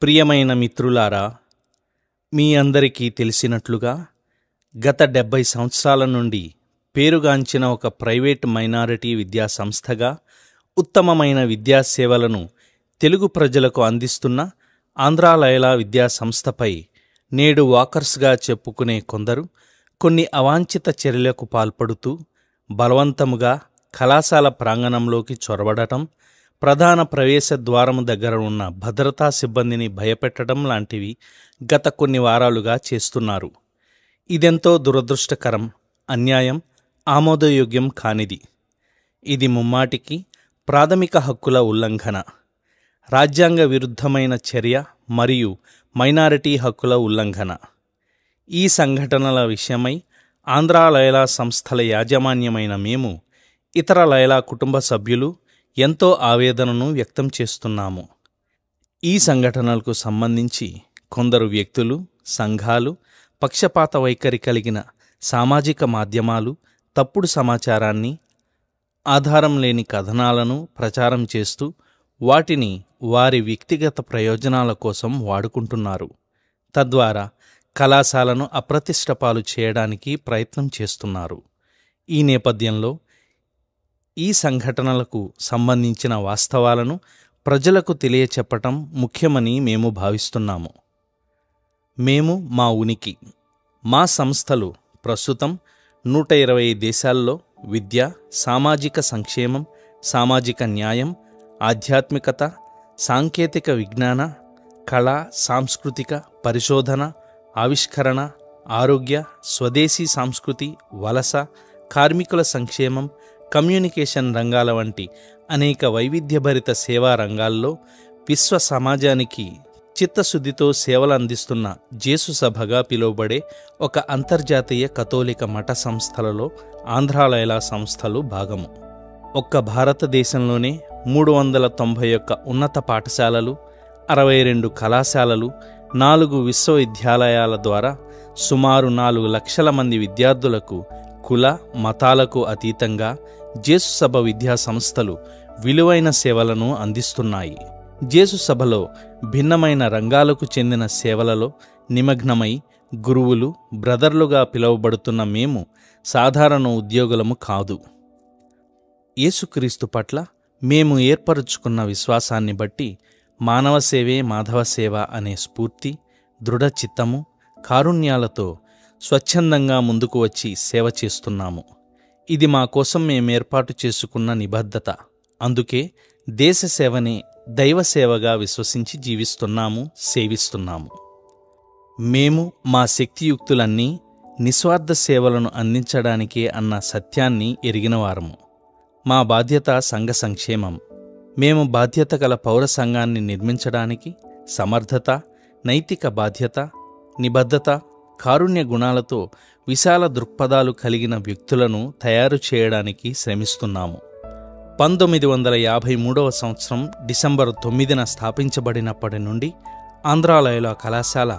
ప్రియమైన మిత్రులారా, మీ అందరికీ తెలిసినట్లుగా గత 70 సంవత్సరాల నుండి పేరుగాంచిన ఒక ప్రైవేట్ మైనారిటీ విద్యా సంస్థగా ఉత్తమమైన విద్యాసేవలను తెలుగు ప్రజలకు అందిస్తున్న ఆంధ్రా లయలా విద్యా సంస్థపై నేడు వాకర్స్గా చెప్పుకునే కొందరు కొన్ని అవాంఛిత చర్యలకు పాల్పడుతూ బలవంతముగా కళాశాల ప్రాంగణంలోకి చొరబడటం, ప్రధాన ప్రవేశ ద్వారము దగ్గర ఉన్న భద్రతా సిబ్బందిని భయపెట్టడం లాంటివి గత కొన్ని వారాలుగా చేస్తున్నారు. ఇదెంతో దురదృష్టకరం, అన్యాయం, ఆమోదయోగ్యం కానిది. ఇది ముమ్మాటికి ప్రాథమిక హక్కుల ఉల్లంఘన, రాజ్యాంగ విరుద్ధమైన చర్య మరియు మైనారిటీ హక్కుల ఉల్లంఘన. ఈ సంఘటనల విషయమై ఆంధ్రా లయలా సంస్థల యాజమాన్యమైన మేము, ఇతర లయలా కుటుంబ సభ్యులు ఎంతో ఆవేదనను వ్యక్తం చేస్తున్నాము. ఈ సంఘటనలకు సంబంధించి కొందరు వ్యక్తులు, సంఘాలు పక్షపాత వైఖరి కలిగిన సామాజిక మాధ్యమాలు తప్పుడు సమాచారాన్ని, ఆధారం లేని కథనాలను ప్రచారం చేస్తూ వాటిని వారి వ్యక్తిగత ప్రయోజనాల కోసం వాడుకుంటున్నారు. తద్వారా కళాశాలను అప్రతిష్టపాలు చేయడానికి ప్రయత్నం చేస్తున్నారు. ఈ నేపథ్యంలో ఈ సంఘటనలకు సంబంధించిన వాస్తవాలను ప్రజలకు తెలియచెప్పటం ముఖ్యమని మేము భావిస్తున్నాము. మేము మా ఉనికి, మా సంస్థలు ప్రస్తుతం 120 దేశాల్లో విద్య, సామాజిక సంక్షేమం, సామాజిక న్యాయం, ఆధ్యాత్మికత, సాంకేతిక విజ్ఞాన, కళ, సాంస్కృతిక పరిశోధన, ఆవిష్కరణ, ఆరోగ్య, స్వదేశీ సంస్కృతి, వలస, కార్మికుల సంక్షేమం, కమ్యూనికేషన్ రంగాల వంటి అనేక వైవిధ్యభరిత సేవా రంగాల్లో విశ్వ సమాజానికి చిత్తశుద్ధితో సేవలు అందిస్తున్న జేసు సభగా పిలువబడే ఒక అంతర్జాతీయ కథోలిక మఠ సంస్థలలో ఆంధ్రా లయలా సంస్థలు భాగము. ఒక్క భారతదేశంలోనే 391 ఉన్నత పాఠశాలలు, 62 కళాశాలలు, 4 విశ్వవిద్యాలయాల ద్వారా సుమారు 4 లక్షల మంది విద్యార్థులకు కుల మతాలకు అతీతంగా జేసు సభ విద్యా సంస్థలు విలువైన సేవలను అందిస్తున్నాయి. జేసు సభలో భిన్నమైన రంగాలకు చెందిన సేవలలో నిమగ్నమై గురువులు, బ్రదర్లుగా పిలువబడుతున్న మేము సాధారణ ఉద్యోగులము కాదు. యేసుక్రీస్తు పట్ల మేము ఏర్పరుచుకున్న విశ్వాసాన్ని బట్టి మానవ సేవే మాధవ సేవ అనే స్ఫూర్తి, దృఢచిత్తము, కారుణ్యాలతో స్వచ్ఛందంగా ముందుకు వచ్చి సేవ చేస్తున్నాము. ఇది మా కోసం మేమేర్పాటు చేసుకున్న నిబద్ధత. అందుకే దేశ సేవనే దైవ సేవగా విశ్వసించి జీవిస్తున్నాము, సేవిస్తున్నాము. మేము మా శక్తియుక్తులన్నీ నిస్వార్థ సేవలను అందించడానికే అన్న సత్యాన్ని ఎరిగినవారము. మా బాధ్యత సంఘ సంక్షేమం. మేము బాధ్యత గల పౌర సంఘాన్ని నిర్మించడానికి సమర్థత, నైతిక బాధ్యత, నిబద్ధత, కారుణ్య గుణాలతో విశాల దృక్పథాలు కలిగిన వ్యక్తులను తయారు చేయడానికి శ్రమిస్తున్నాము. 1953వ సంవత్సరం డిసెంబరు 9న స్థాపించబడినప్పటి నుండి ఆంధ్రా లయలా కళాశాల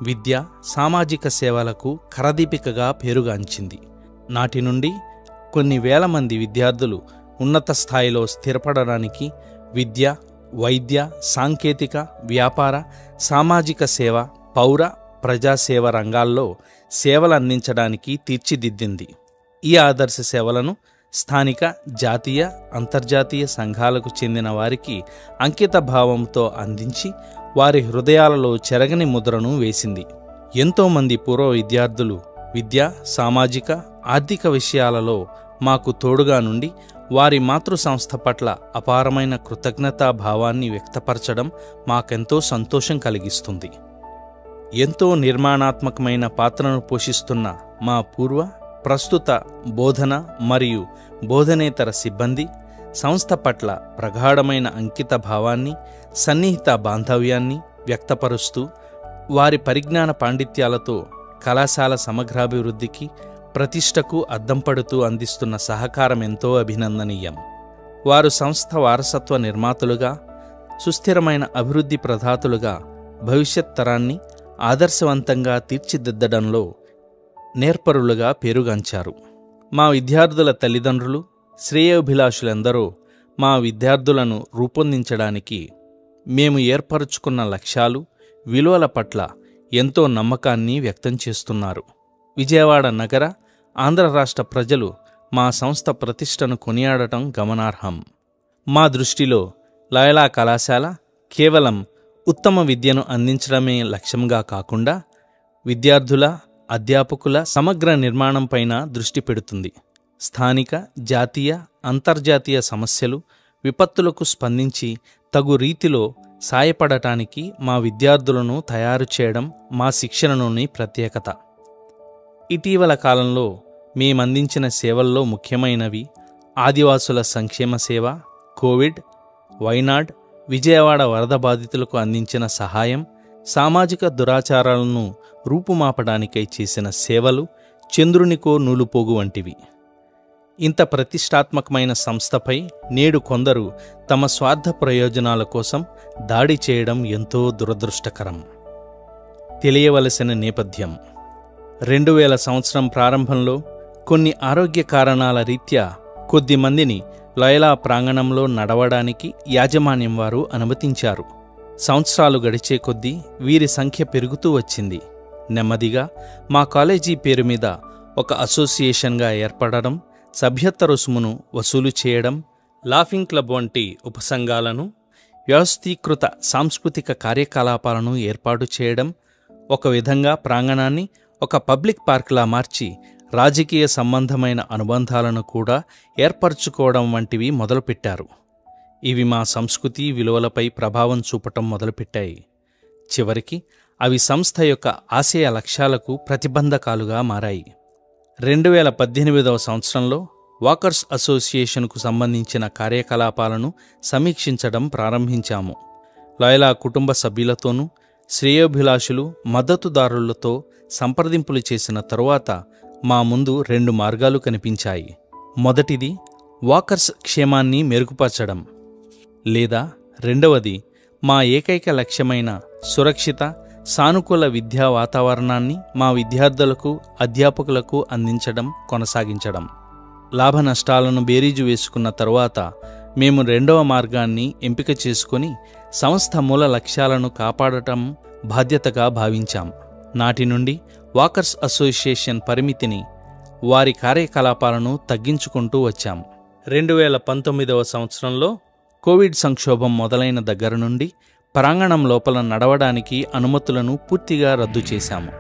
విద్య, సామాజిక సేవలకు కరదీపికగా పేరుగాంచింది. నాటి నుండి కొన్ని వేల మంది విద్యార్థులు ఉన్నత స్థాయిలో స్థిరపడడానికి విద్య, వైద్య, సాంకేతిక, వ్యాపార, సామాజిక సేవ, పౌర, ప్రజాసేవ రంగాల్లో సేవలు అందించడానికి తీర్చిదిద్దింది. ఈ ఆదర్శ సేవలను స్థానిక, జాతీయ, అంతర్జాతీయ సంఘాలకు చెందిన వారికి అంకిత భావంతో అందించి వారి హృదయాలలో చెరగని ముద్రను వేసింది. ఎంతోమంది పూర్వ విద్యార్థులు విద్య, సామాజిక, ఆర్థిక విషయాలలో మాకు తోడుగా నుండి వారి మాతృ సంస్థ పట్ల అపారమైన కృతజ్ఞతాభావాన్ని వ్యక్తపరచడం మాకెంతో సంతోషం కలిగిస్తుంది. ఎంతో నిర్మాణాత్మకమైన పాత్రను పోషిస్తున్న మా పూర్వ, ప్రస్తుత బోధన మరియు బోధనేతర సిబ్బంది సంస్థ పట్ల ప్రగాఢమైన అంకిత భావాన్ని, సన్నిహిత బాంధవ్యాన్ని వ్యక్తపరుస్తూ వారి పరిజ్ఞాన పాండిత్యాలతో కళాశాల సమగ్రాభివృద్ధికి, ప్రతిష్టకు అద్దం పడుతూ అందిస్తున్న సహకారం ఎంతో అభినందనీయం. వారు సంస్థ వారసత్వ నిర్మాతలుగా, సుస్థిరమైన అభివృద్ధి ప్రదాతలుగా భవిష్యత్ తరాన్ని ఆదర్శవంతంగా తీర్చిదిద్దడంలో నేర్పరులుగా పేరుగాంచారు. మా విద్యార్థుల తల్లిదండ్రులు, శ్రేయోభిలాషులందరూ మా విద్యార్థులను రూపొందించడానికి మేము ఏర్పరుచుకున్న లక్ష్యాలు, విలువల పట్ల ఎంతో నమ్మకాన్ని వ్యక్తం చేస్తున్నారు. విజయవాడ నగర, ఆంధ్ర రాష్ట్ర ప్రజలు మా సంస్థ ప్రతిష్టను కొనియాడటం గమనార్హం. మా దృష్టిలో లయోలా కళాశాల కేవలం ఉత్తమ విద్యను అందించడమే లక్ష్యంగా కాకుండా విద్యార్థుల, అధ్యాపకుల సమగ్ర నిర్మాణంపైన దృష్టి పెడుతుంది. స్థానిక, జాతీయ, అంతర్జాతీయ సమస్యలు, విపత్తులకు స్పందించి తగు రీతిలో సాయపడటానికి మా విద్యార్థులను తయారు చేయడం మా శిక్షణలోని ప్రత్యేకత. ఇటీవల కాలంలో మేమందించిన సేవల్లో ముఖ్యమైనవి ఆదివాసుల సంక్షేమ సేవ, కోవిడ్, వైనాడ్, విజయవాడ వరద బాధితులకు అందించిన సహాయం, సామాజిక దురాచారాలను రూపుమాపడానికై చేసిన సేవలు, చంద్రునికో నూలుపోగు వంటివి. ఇంత ప్రతిష్టాత్మకమైన సంస్థపై నేడు కొందరు తమ స్వార్థ ప్రయోజనాల కోసం దాడి చేయడం ఎంతో దురదృష్టకరం. తెలియవలసిన నేపథ్యం: 2000 సంవత్సరం ప్రారంభంలో కొన్ని ఆరోగ్య కారణాల రీత్యా కొద్దిమందిని లయోలా ప్రాంగణంలో నడవడానికి యాజమాన్యం వారు అనుమతించారు. సంవత్సరాలు గడిచే కొద్దీ వీరి సంఖ్య పెరుగుతూ వచ్చింది. నెమ్మదిగా మా కాలేజీ పేరు మీద ఒక అసోసియేషన్గా ఏర్పడడం, సభ్యత్వ రుసుమును వసూలు చేయడం, లాఫింగ్ క్లబ్ వంటి ఉపసంఘాలను, వ్యవస్థీకృత సాంస్కృతిక కార్యకలాపాలను ఏర్పాటు చేయడం, ఒక విధంగా ప్రాంగణాన్ని ఒక పబ్లిక్ పార్కులా మార్చి రాజకీయ సంబంధమైన అనుబంధాలను కూడా ఏర్పరచుకోవడం వంటివి మొదలుపెట్టారు. ఇవి మా సంస్కృతి విలువలపై ప్రభావం చూపటం మొదలుపెట్టాయి. చివరికి అవి సంస్థ యొక్క ఆశయ లక్ష్యాలకు ప్రతిబంధకాలుగా మారాయి. 2018వ సంవత్సరంలో వాకర్స్ అసోసియేషన్కు సంబంధించిన కార్యకలాపాలను సమీక్షించడం ప్రారంభించాము. లయోలా కుటుంబ సభ్యులతోనూ, శ్రేయోభిలాషులు, మద్దతుదారులతో సంప్రదింపులు చేసిన తరువాత మా ముందు 2 మార్గాలు కనిపించాయి. మొదటిది వాకర్స్ క్షేమాన్ని మెరుగుపరచడం, లేదా రెండవది మా ఏకైక లక్ష్యమైన సురక్షిత, సానుకూల విద్యా వాతావరణాన్ని మా విద్యార్థులకు, అధ్యాపకులకు అందించడం కొనసాగించడం. లాభ నష్టాలను బేరీజు వేసుకున్న తరువాత మేము రెండవ మార్గాన్ని ఎంపిక చేసుకుని సంస్థ మూల లక్ష్యాలను కాపాడటం బాధ్యతగా భావించాం. నాటి నుండి వాకర్స్ అసోసియేషన్ పరిమితిని, వారి కార్యకలాపాలను తగ్గించుకుంటూ వచ్చాం. 2019వ సంవత్సరంలో కోవిడ్ సంక్షోభం మొదలైన దగ్గర నుండి ప్రాంగణం లోపల నడవడానికి అనుమతులను పూర్తిగా రద్దు చేశాము.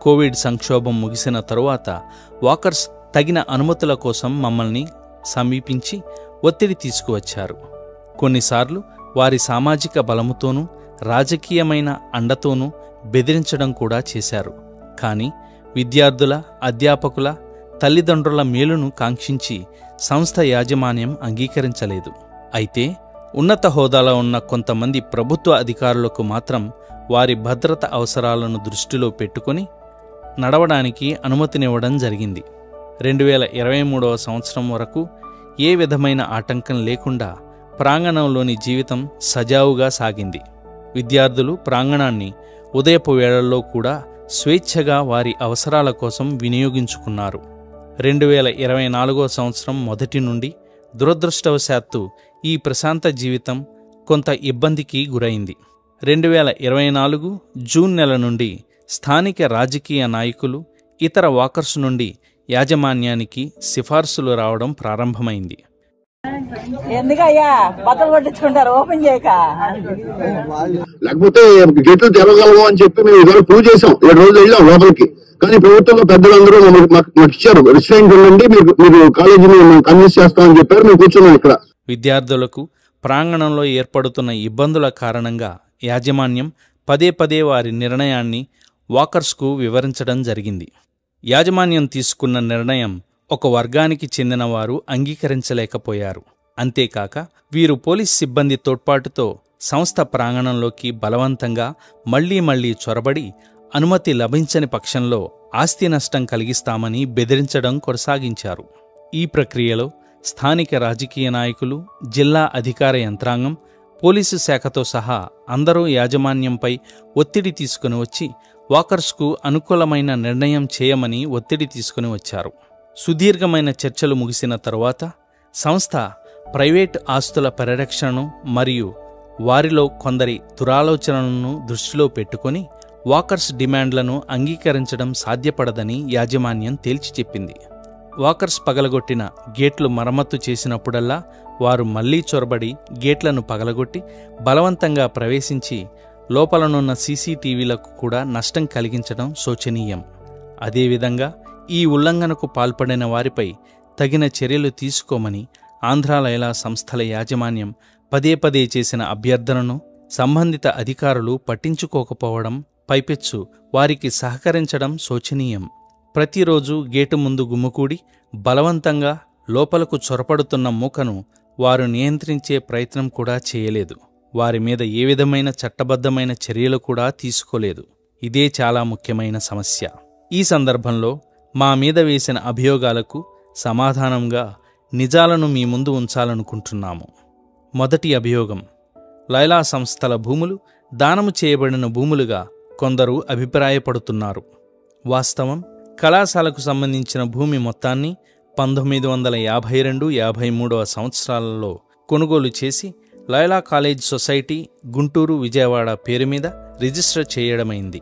కోవిడ్ సంక్షోభం ముగిసిన తరువాత వాకర్స్ తగిన అనుమతుల కోసం మమ్మల్ని సమీపించి ఒత్తిడి తీసుకువచ్చారు. కొన్నిసార్లు వారి సామాజిక బలముతోనూ, రాజకీయమైన అండతోనూ బెదిరించడం కూడా చేశారు. కానీ విద్యార్థుల, అధ్యాపకుల, తల్లిదండ్రుల మేలును కాంక్షించి సంస్థ యాజమాన్యం అంగీకరించలేదు. అయితే ఉన్నత హోదాలో ఉన్న కొంతమంది ప్రభుత్వ అధికారులకు మాత్రం వారి భద్రత అవసరాలను దృష్టిలో పెట్టుకుని నడవడానికి అనుమతినివ్వడం జరిగింది. 2023వ సంవత్సరం వరకు ఏ విధమైన ఆటంకం లేకుండా ప్రాంగణంలోని జీవితం సజావుగా సాగింది. విద్యార్థులు ప్రాంగణాన్ని ఉదయపు వేళల్లో కూడా స్వేచ్ఛగా వారి అవసరాల కోసం వినియోగించుకున్నారు. 2024వ సంవత్సరం మొదటి నుండి దురదృష్టవశాత్తు ఈ ప్రశాంత జీవితం కొంత ఇబ్బందికి గురైంది. 2024 జూన్ నెల నుండి స్థానిక రాజకీయ నాయకులు, ఇతర వాకర్స్ నుండి యాజమాన్యానికి సిఫార్సులు రావడం ప్రారంభమైంది. ఎందుకయ్యా బట్టలు పట్టించుకుంటారు ఓపెన్ చేయక? లేకపోతే గేట్లు తెరవగలము అని చెప్పి మేము ఇవాళ ప్రూవ్ చేసాం. 7 రోజులు వెళ్ళాం లోపలికి. కానీ ప్రభుత్వంలో పెద్దలందరూ మాకు ఇచ్చారు, రెస్టారెంట్ ఉండండి, మీరు కాలేజీని కన్విన్స్ చేస్తామని చెప్పారు. మేము కూర్చున్నాం ఇక్కడ. విద్యార్థులకు ప్రాంగణంలో ఏర్పడుతున్న ఇబ్బందుల కారణంగా యాజమాన్యం పదే వారి నిర్ణయాన్ని వాకర్స్కు వివరించడం జరిగింది. యాజమాన్యం తీసుకున్న నిర్ణయం ఒక వర్గానికి చెందిన వారు అంగీకరించలేకపోయారు. అంతేకాక వీరు పోలీస్ సిబ్బంది తోడ్పాటుతో సంస్థ ప్రాంగణంలోకి బలవంతంగా మళ్లీ చొరబడి అనుమతి లభించని పక్షంలో ఆస్తి నష్టం కలిగిస్తామని బెదిరించడం కొనసాగించారు. ఈ ప్రక్రియలో స్థానిక రాజకీయ నాయకులు, జిల్లా అధికార యంత్రాంగం, పోలీసు శాఖతో సహా అందరూ యాజమాన్యంపై ఒత్తిడి తీసుకుని వచ్చి వాకర్స్కు అనుకూలమైన నిర్ణయం చేయమని ఒత్తిడి తీసుకుని వచ్చారు. సుదీర్ఘమైన చర్చలు ముగిసిన తరువాత సంస్థ ప్రైవేటు ఆస్తుల పరిరక్షణను మరియు వారిలో కొందరి దురాలోచనలను దృష్టిలో పెట్టుకొని వాకర్స్ డిమాండ్లను అంగీకరించడం సాధ్యపడదని యాజమాన్యం తేల్చి చెప్పింది. వాకర్స్ పగలగొట్టిన గేట్లు మరమ్మత్తు చేసినప్పుడల్లా వారు మళ్లీ చొరబడి గేట్లను పగలగొట్టి బలవంతంగా ప్రవేశించి లోపలనున్న సీసీటీవీలకు కూడా నష్టం కలిగించడం శోచనీయం. అదేవిధంగా ఈ ఉల్లంఘనకు పాల్పడిన వారిపై తగిన చర్యలు తీసుకోమని ఆంధ్ర లైలా సంస్థల యాజమాన్యం పదే పదే చేసిన అభ్యర్థనను సంబంధిత అధికారులు పట్టించుకోకపోవడం, పైపెచ్చు వారికి సహకరించడం శోచనీయం. ప్రతిరోజు గేటు ముందు గుమ్ముకూడి బలవంతంగా లోపలకు చొరపడుతున్న మూకను వారు నియంత్రించే ప్రయత్నం కూడా చేయలేదు. వారి మీద ఏ విధమైన చట్టబద్ధమైన చర్యలు కూడా తీసుకోలేదు. ఇదే చాలా ముఖ్యమైన సమస్య. ఈ సందర్భంలో మా మీద వేసిన అభియోగాలకు సమాధానంగా నిజాలను మీ ముందు ఉంచాలనుకుంటున్నాము. మొదటి అభియోగం, లైలా సంస్థల భూములు దానము చేయబడిన భూములుగా కొందరు అభిప్రాయపడుతున్నారు. వాస్తవం, కళాశాలకు సంబంధించిన భూమి మొత్తాన్ని 1952-53 సంవత్సరాలలో కొనుగోలు చేసి లైలా కాలేజ్ సొసైటీ గుంటూరు, విజయవాడ పేరు మీద రిజిస్టర్ చేయడమైంది.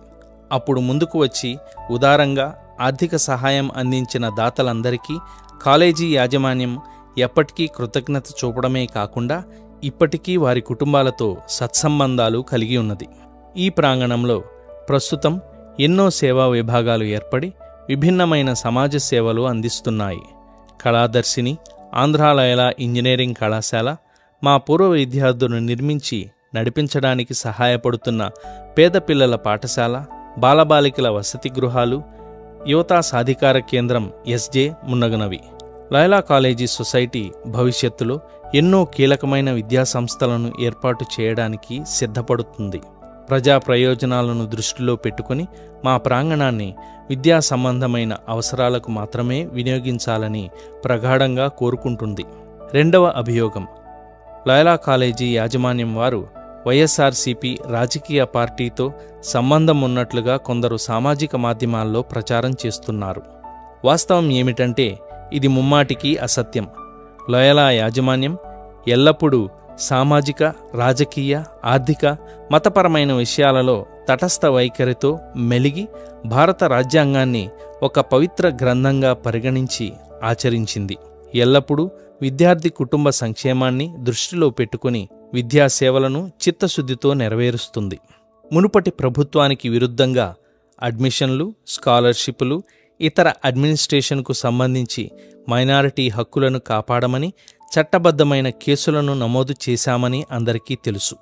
అప్పుడు ముందుకు వచ్చి ఉదారంగా ఆర్థిక సహాయం అందించిన దాతలందరికీ కాలేజీ యాజమాన్యం ఎప్పటికీ కృతజ్ఞత చూపడమే కాకుండా ఇప్పటికీ వారి కుటుంబాలతో సత్సంబంధాలు కలిగి ఉన్నది. ఈ ప్రాంగణంలో ప్రస్తుతం ఎన్నో సేవా విభాగాలు ఏర్పడి విభిన్నమైన సమాజ సేవలు అందిస్తున్నాయి. కళాదర్శిని, ఆంధ్ర లైలా ఇంజనీరింగ్ కళాశాల, మా పూర్వ విద్యార్థులను నిర్మించి నడిపించడానికి సహాయపడుతున్న పేద పిల్లల పాఠశాల, బాలబాలికల వసతి గృహాలు, యువతా సాధికార కేంద్రం ఎస్జే మున్నగునవి. లైలా కాలేజీ సొసైటీ భవిష్యత్తులో ఎన్నో కీలకమైన విద్యాసంస్థలను ఏర్పాటు చేయడానికి సిద్ధపడుతుంది. ప్రజా ప్రయోజనాలను దృష్టిలో పెట్టుకుని మా ప్రాంగణాన్ని విద్యా సంబంధమైన అవసరాలకు మాత్రమే వినియోగించాలని ప్రగాఢంగా కోరుకుంటుంది. రెండవ అభియోగం, లైలా కాలేజీ యాజమాన్యం వారు వైఎస్ఆర్సీపీ రాజకీయ పార్టీతో సంబంధం ఉన్నట్లుగా కొందరు సామాజిక మాధ్యమాల్లో ప్రచారం చేస్తున్నారు. వాస్తవం ఏమిటంటే ఇది ముమ్మాటికి అసత్యం. లైలా యాజమాన్యం ఎల్లప్పుడూ సామాజిక, రాజకీయ, ఆర్థిక, మతపరమైన విషయాలలో తటస్థ వైఖరితో మెలిగి భారత రాజ్యాంగాన్ని ఒక పవిత్ర గ్రంథంగా పరిగణించి ఆచరించింది. ఎల్లప్పుడూ విద్యార్థి కుటుంబ సంక్షేమాన్ని దృష్టిలో పెట్టుకుని విద్యాసేవలను చిత్తశుద్ధితో నెరవేరుస్తుంది. మునుపటి ప్రభుత్వానికి విరుద్ధంగా అడ్మిషన్లు, స్కాలర్షిప్లు, ఇతర అడ్మినిస్ట్రేషన్కు సంబంధించి మైనారిటీ హక్కులను కాపాడమని చట్టబద్ధమైన కేసులను నమోదు చేశామని అందరికీ తెలుసు.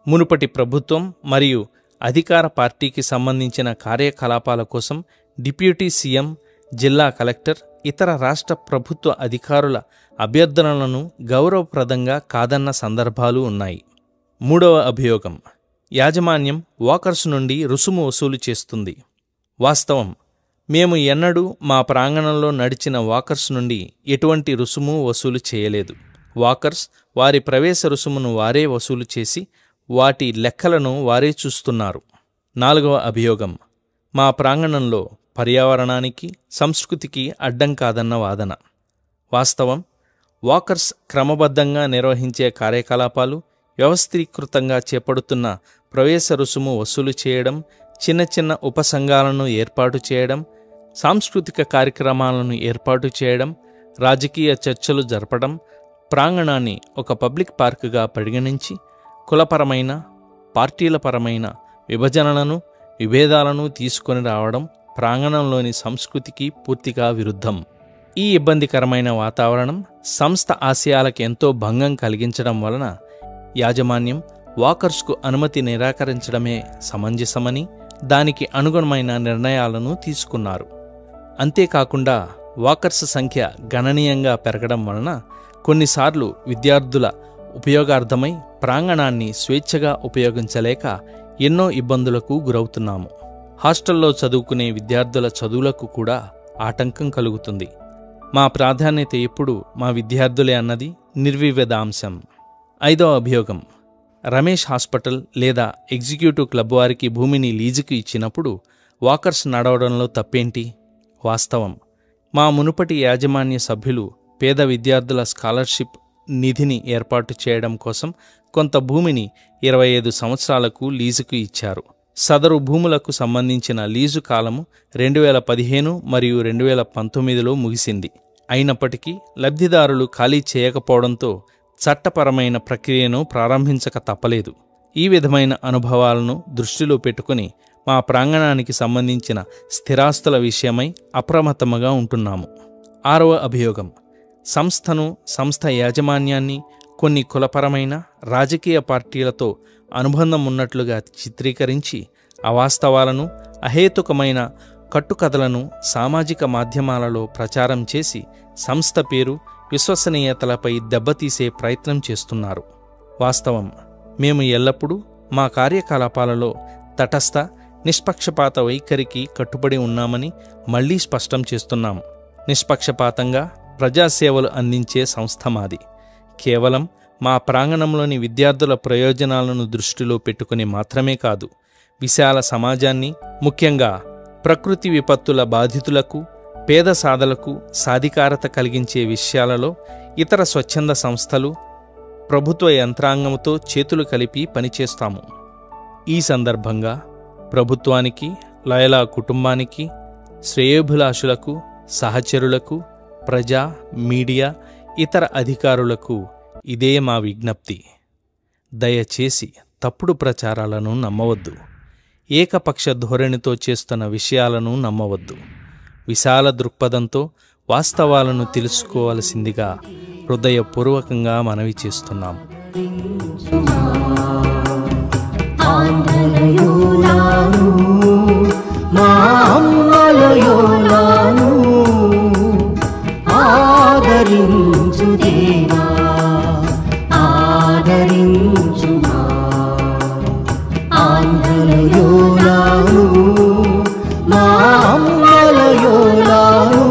మునుపటి ప్రభుత్వం మరియు అధికార పార్టీకి సంబంధించిన కార్యకలాపాల కోసం డిప్యూటీ సీఎం, జిల్లా కలెక్టర్, ఇతర రాష్ట్ర ప్రభుత్వ అధికారుల అభ్యర్థనలను గౌరవప్రదంగా కాదన్న సందర్భాలు ఉన్నాయి. మూడవ అభియోగం, యాజమాన్యం వాకర్స్ నుండి రుసుము వసూలు చేస్తుంది. వాస్తవం, మేము ఎన్నడూ మా ప్రాంగణంలో నడిచిన వాకర్స్ నుండి ఎటువంటి రుసుము వసూలు చేయలేదు. వాకర్స్ వారి ప్రవేశ రుసుమును వారే వసూలు చేసి వాటి లెక్కలను వారే చూస్తున్నారు. నాలుగవ అభియోగం, మా ప్రాంగణంలో పర్యావరణానికి, సంస్కృతికి అడ్డం కాదన్న వాదన. వాస్తవం, వాకర్స్ క్రమబద్ధంగా నిర్వహించే కార్యకలాపాలు, వ్యవస్థీకృతంగా చేపడుతున్న ప్రవేశ రుసుము వసూలు చేయడం, చిన్న చిన్న ఉపసంఘాలను ఏర్పాటు చేయడం, సాంస్కృతిక కార్యక్రమాలను ఏర్పాటు చేయడం, రాజకీయ చర్చలు జరపడం, ప్రాంగణాన్ని ఒక పబ్లిక్ పార్కుగా పరిగణించి కులపరమైన, పార్టీలపరమైన విభజనలను, విభేదాలను తీసుకొని రావడం ప్రాంగణంలోని సంస్కృతికి పూర్తిగా విరుద్ధం. ఈ ఇబ్బందికరమైన వాతావరణం సంస్థ ఆశయాలకు ఎంతో భంగం కలిగించడం వలన యాజమాన్యం వాకర్స్కు అనుమతి నిరాకరించడమే సమంజసమని, దానికి అనుగుణమైన నిర్ణయాలను తీసుకున్నారు. అంతేకాకుండా వాకర్స్ సంఖ్య గణనీయంగా పెరగడం వలన కొన్నిసార్లు విద్యార్థుల ఉపయోగార్థమై ప్రాంగణాన్ని స్వేచ్ఛగా ఉపయోగించలేక ఎన్నో ఇబ్బందులకు గురవుతున్నాము. హాస్టల్లో చదువుకునే విద్యార్థుల చదువులకు కూడా ఆటంకం కలుగుతుంది. మా ప్రాధాన్యత ఎప్పుడు మా విద్యార్థులే అన్నది నిర్వివాదాంశం. ఐదవ అభియోగం, రమేష్ హాస్పిటల్ లేదా ఎగ్జిక్యూటివ్ క్లబ్ వారికి భూమిని లీజుకు ఇచ్చినప్పుడు వాకర్స్ నడవడంలో తప్పేంటి? వాస్తవం, మా మునుపటి యాజమాన్య సభ్యులు పేద విద్యార్థుల స్కాలర్షిప్, నిధిని ఏర్పాటు చేయడం కోసం కొంత భూమిని 25 సంవత్సరాలకు లీజుకు ఇచ్చారు. సదరు భూములకు సంబంధించిన లీజు కాలము 2015 మరియు 2019లో ముగిసింది. అయినప్పటికీ లబ్ధిదారులు ఖాళీ చేయకపోవడంతో చట్టపరమైన ప్రక్రియను ప్రారంభించక తప్పలేదు. ఈ విధమైన అనుభవాలను దృష్టిలో పెట్టుకుని మా ప్రాంగణానికి సంబంధించిన స్థిరాస్తుల విషయమై అప్రమత్తముగా ఉంటున్నాము. 6వ అభియోగం, సంస్థ యాజమాన్యాన్ని కొన్ని కులపరమైన రాజకీయ పార్టీలతో అనుబంధం ఉన్నట్లుగా చిత్రీకరించి అవాస్తవాలను, అహేతుకమైన కట్టుకథలను సామాజిక మాధ్యమాలలో ప్రచారం చేసి సంస్థ పేరు, విశ్వసనీయతలపై దెబ్బతీసే ప్రయత్నం చేస్తున్నారు. వాస్తవం, మేము ఎల్లప్పుడూ మా కార్యకలాపాలలో తటస్థ, నిష్పక్షపాత వైఖరికి కట్టుబడి ఉన్నామని మళ్లీ స్పష్టం చేస్తున్నాం. నిష్పక్షపాతంగా ప్రజాసేవలు అందించే సంస్థ మాది. కేవలం మా ప్రాంగణంలోని విద్యార్థుల ప్రయోజనాలను దృష్టిలో పెట్టుకుని మాత్రమే కాదు, విశాల సమాజాన్ని, ముఖ్యంగా ప్రకృతి విపత్తుల బాధితులకు, పేద సాధలకు సాధికారత కలిగించే విషయాలలో ఇతర స్వచ్ఛంద సంస్థలు, ప్రభుత్వ యంత్రాంగంతో చేతులు కలిపి పనిచేస్తాము. ఈ సందర్భంగా ప్రభుత్వానికి, లయలా కుటుంబానికి, శ్రేయోభిలాషులకు, సహచరులకు, ప్రజా, మీడియా, ఇతర అధికారులకు ఇదే మా విజ్ఞప్తి. దయచేసి తప్పుడు ప్రచారాలను నమ్మవద్దు. ఏకపక్ష ధోరణితో చేస్తున్న విషయాలను నమ్మవద్దు. విశాల దృక్పథంతో వాస్తవాలను తెలుసుకోవలసిందిగా హృదయపూర్వకంగా మనవి చేస్తున్నాం. ఆదరించు దేవా, ఆదరించు ఆంధ్రలయోలాను, మా అమ్మలయోలాను.